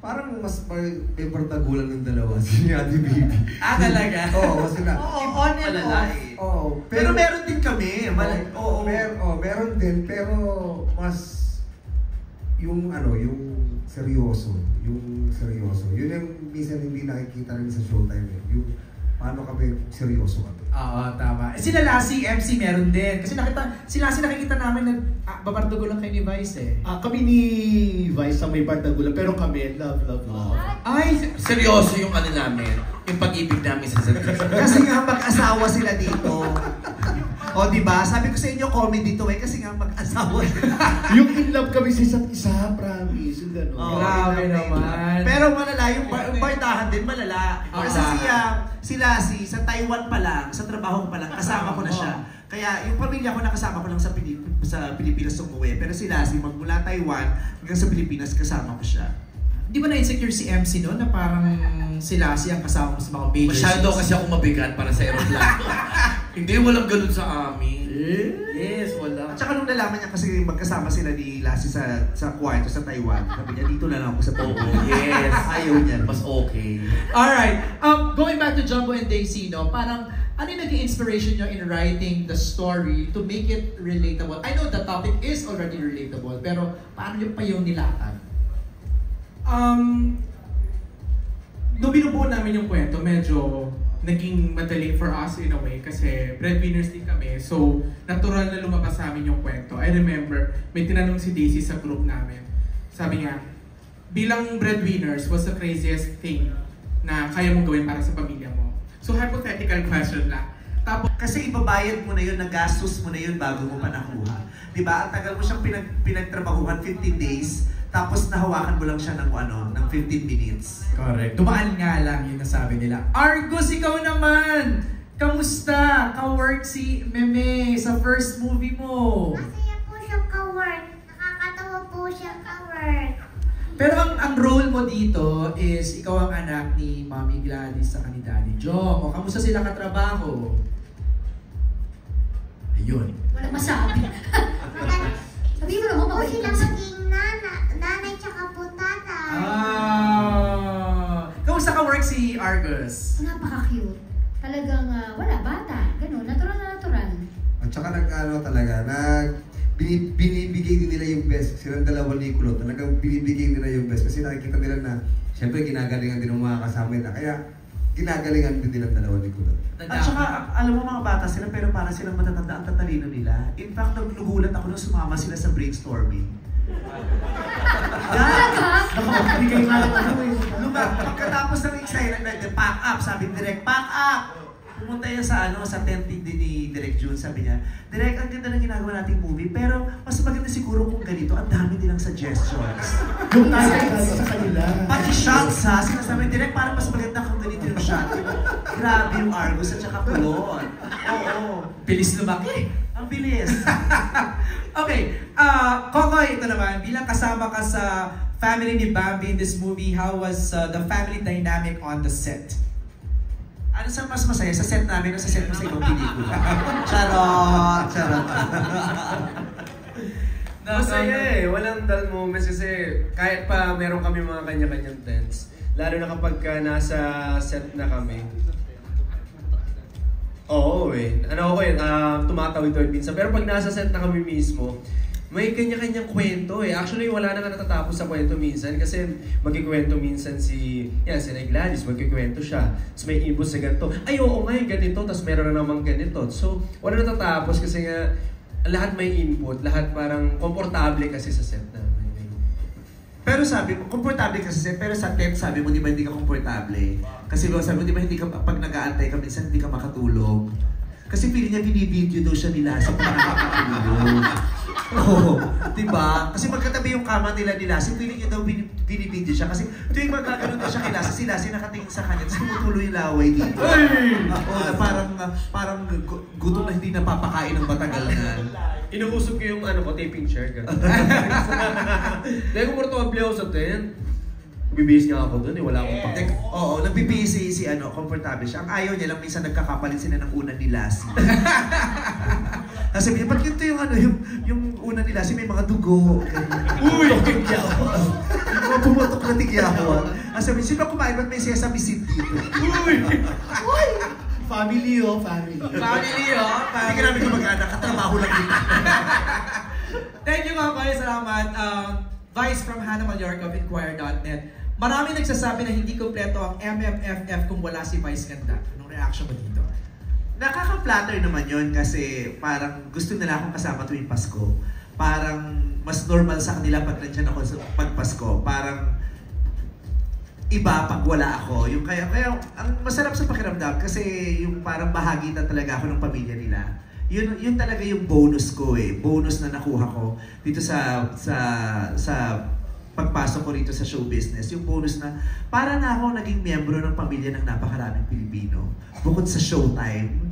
Parang mas may partagulan ng dalawa, si Ate Baby. Talaga? Oo, kasi na. On and off. Oo. Pero meron din kami. Meron din, pero mas yung seryoso. Yun yung minsan hindi nakikita rin sa showtime eh. Yung paano kami seryoso kami. Oo, tama. Sila Lassie, MC meron din. Kasi si Lassie nakikita namin babardugo lang kayo ni Vice eh. Kami ni Vice ang may bardagulan, pero kami, love. Ay, seryoso yung ano namin. Yung pag-ibig namin sa sarili. Kasi nga mag-asawa sila dito. O, diba? Sabi ko sa inyo, comedy to eh. Kasi nga mag-asawa sila. Yung in love kami sa isa't isa, promise. Yung gano'n. Grabe naman. Pero malala, yung bardahan din malala. Kasi si Lassie, sa Taiwan pa lang, sa trabaho ko pa lang, kasama ko na siya. Kaya yung pamilya ko nakasama ko lang sa Pilipinas umuwi. Pero si Lassie, magmula Taiwan hanggang sa Pilipinas, kasama ko siya. Di ba na-insecure si MC no? Na parang si Lassie ang kasama mo sa mga major Masyado kasi ako mabigat para sa aeroplano. Hindi, walang ganun sa amin. Yes, wala. At saka nung nalaman niya kasi magkasama sila ni Lassie sa kwarto sa Taiwan, sabi niya, dito na lang ako sa Taiwan. Yes. Ayaw niya. Mas okay. Alright. Going back to Jumbo and Daisy, no? Parang, ano yung naging inspiration nyo in writing the story to make it relatable? I know the topic is already relatable, pero paano yung pa yung nilatan? Nung binubuo namin yung kwento, medyo naging madali for us in a way kasi breadwinners din kami. So, natural na lumabas sa amin yung kwento. I remember, may tinanong si Daisy sa group namin. Sabi niya, bilang breadwinners, what's the craziest thing na kaya mong gawin para sa pamilya mo? So, hypothetical question lang. Tapos, kasi ibabayad mo na yun, nagastos mo na yun bago mo pa nakuha. Diba? Ang tagal mo siyang pinagtrabahuhan 15 days. Tapos nahawakan mo lang siya ng 15 minutes. Correct. Tumaan nga lang yung nasabi nila. Argus, ikaw naman! Kamusta? Ka-work si Meme sa first movie mo? Masaya po siyang ka-work. Nakakatawa po siyang ka-work. Pero ang role mo dito is ikaw ang anak ni Mommy Gladys sa ni Daddy Jong. O kamusta sila katrabaho? Ayun. Walang masabi. Sabi mo naman, po sila maging nanay tsaka po tatay. Kamusta ka-work si Argus? Napaka-cute. Talagang wala, bata. Ganun, natural na natural. At saka binibigay din nila yung best. Silang dalawa ni Kulot, talagang binibigay nila yung best. Kasi nakikita nila na, syempre ginagalingan din ng mga kasama nila. Kaya, ginagalingan din nilang dalawa ni Kulot. At saka, alam mo mga bata sila, pero para silang matatanda ang tatalino nila. In fact, nagugulat ako nung sumama sila sa brainstorming. Nakapagpigay nga lang Pagkatapos ng excited, pack up, sabi ni Direk, pack up! Pumunta yan sa tent din ni Direk June, sabi niya, Direk, ang ganda ng ginagawa nating movie, pero mas maganda siguro kung ganito, ang dami nilang suggestions. Yung nasa sa kanila. Pati shots ha, sinasabi ni Direk, parang mas maganda kung ganito yung shot. Grabe yung Argus at saka Kulot. Oo. Bilis lumaki. Ang bilis. Okay, Kokoy, ito naman, bilang kasama ka sa family ni Bambi in this movie, how was the family dynamic on the set? Ano sa mas masaya? Sa set namin o sa set mo sa ibang pelikula? Charot! Charot! Masaya eh. Walang dull moments kasi kahit pa meron kami mga kanya-kanyang tense. Lalo na kapag nasa set na kami. Oo eh. Tumatawid-tawid minsan. Pero pag nasa set na kami mismo, may kanya-kanyang kwento eh. Actually, wala na nga natatapos sa kwento minsan kasi magkikwento minsan si Gladys, magkikwento siya. Tapos may input sa ganito. Ay, oo nga yung ganito, tapos meron na namang ganito. So, wala natatapos kasi nga lahat may input, lahat parang komportable kasi sa set namin. Pero sabi mo, komportable ka sa set, pero sa tent sabi mo, di ba hindi ka komportable? Kasi sabi mo, di ba hindi ka, pag nag-aantay ka, minsan hindi ka makatulog. Kasi feeling niya, binibidyo daw siya nila sa nakakatulog. Oo, diba? Kasi magkatabi yung kama nila ni Lassie, feeling niya daw binibidyo siya. Kasi tuwing magkakaroon na siya kay Lassie, si Lassie nakatingin sa kanya, tapos tumutuloy yung laway dito. Oo, na parang gutom na hindi napapakain ng matagal na. Inuusog ko yung taping chair. Dahil komportable ako sa tent. Bibihis nga ako doon eh, wala akong pakit. Oo, nagbibihis si komportable siya. Ang ayaw niya lang, minsan nagkakapalit sila ng unan ni Lassie. Kasi sabi niya, ba't yung unan ni Lassie may mga dugo? Uy! ko tigyawan. Ang sabi, sino kumain ba't may sesame seed dito? Uy! Family family. Family, oh. Hindi ka namin kamag-anak, katrabaho lang dito. Thank you mga boys, salamat. Vice from Hannah Mallorca of Inquire.net. Maraming nagsasabi na hindi kompleto ang MMFF kung wala si Vice Ganda. Anong reaction mo dito? Nakaka-flatter naman yun kasi parang gusto nila akong kasama tuwing Pasko. Parang mas normal sa kanila pag nandiyan ako sa pag-Pasko. Parang iba pag wala ako. Yung kaya ang masarap sa pakiramdam kasi yung parang bahagi na talaga ako ng pamilya nila. Yun talaga yung bonus ko eh. Bonus na nakuha ko dito sa pagpasok ko rito sa show business. Yung bonus na para na ako naging miyembro ng pamilya ng napakaraming Pilipino. Bukod sa showtime,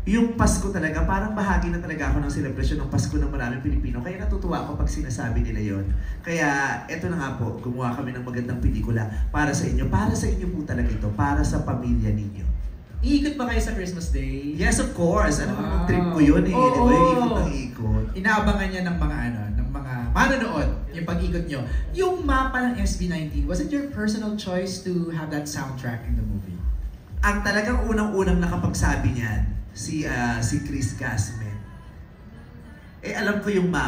yung Pasko talaga, parang bahagi na talaga ako ng selebrasyon ng Pasko ng maraming Pilipino. Kaya natutuwa ako pag sinasabi nila yon. Kaya eto na nga po, gumawa kami ng magandang pelikula para sa inyo. Para sa inyo po talaga ito. Para sa pamilya ninyo. Iikot ba kayo sa Christmas Day? Yes, of course. Ano bang trip ko yun eh. Di ba? Ikot ng ikot. Inaabangan niya ng mga ng mga manonood yung pag-ikot nyo. Yung mapa ng SB19, was it your personal choice to have that soundtrack in the movie? Ang talagang unang-unang nakapagsabi niyan, si Chris Gasman. Eh alam ko yung mapa.